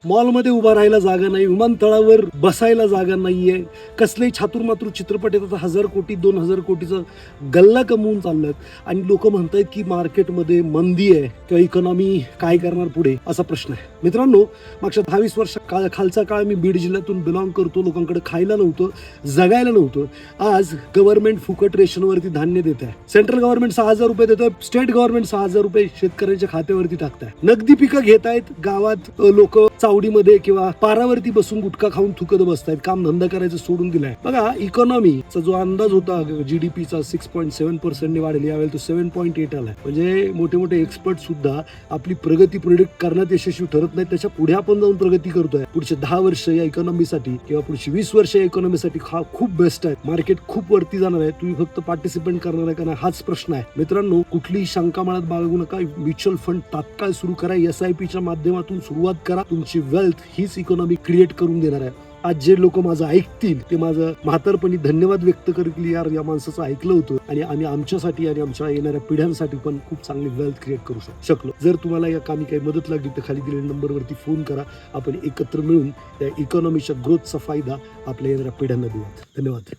मॉलमध्ये उभा राहायला जागा नाही, विमानतळावर बसायला जागा नाहीये, कसलेही छातुरमातुर चित्रपट येतात, 1000 कोटी 2000 कोटीचं गल्ला कमवून चाललं आणि लोक म्हणतायत की मार्केटमध्ये मंदी आहे किंवा इकॉनॉमी काय करणार पुढे, असा प्रश्न आहे. मित्रांनो, मागच्या 10-20 वर्ष खालचा काळ मी बीड जिल्ह्यातून बिलॉंग करतो. लोकांकडे खायला नव्हतं, जगायला नव्हतं. आज गव्हर्नमेंट फुकट रेशनवरती धान्य देत आहे. सेंट्रल गव्हर्नमेंट 6000 रुपये देतं, स्टेट गव्हर्नमेंट 6000 रुपये शेतकऱ्यांच्या खात्यावरती टाकताय. नगदी पिकं घेत आहेत. गावात लोक चावडीमध्ये किंवा पारावरती बसून गुटखा खाऊन थुकत बसतायत. काम धंदा करायचं सोडून दिलाय. बघा, इकॉनॉमीचा जो अंदाज होता जीडीपीचा 6.7% वाढेल, यावेळी तो 7.8 आलाय. म्हणजे मोठे मोठे एक्सपर्ट सुद्धा आपली प्रगती प्रिडिक्ट करण्यात यशस्वी ठरत नाही. त्याच्या पुढे आपण जाऊन प्रगती करतोय. पुढचे 10 वर्ष या इकॉनॉमीसाठी किंवा पुढची 20 वर्ष या इकॉनॉमीसाठी खूप बेस्ट आहे. मार्केट खूप वरती जाणार आहे. तुम्ही फक्त पार्टिसिपेट करणार आहे का नाही, हाच प्रश्न आहे. मित्रांनो, कुठलीही शंका मनात बाळगू नका. म्युच्युअल फंड तात्काळ सुरू करा. SIPच्या माध्यमातून सुरुवात करा. तुमची वेल्थ हीच इकॉनॉमी क्रिएट करून देणार आहे. आज जे लोक माझं ऐकतील ते माझं म्हातारपणी धन्यवाद व्यक्त करतील. यार, या माणसाचं ऐकलं होतं आणि आम्ही आमच्यासाठी आणि आमच्या येणाऱ्या पिढ्यांसाठी पण खूप चांगली वेल्थ क्रिएट करू शकलो. जर तुम्हाला या कामी काही मदत लागली तर खाली दिलेल्या नंबरवरती फोन करा. आपण एकत्र मिळून त्या इकॉनॉमीच्या ग्रोथचा फायदा आपल्या येणाऱ्या पिढ्यांना देऊयात. धन्यवाद.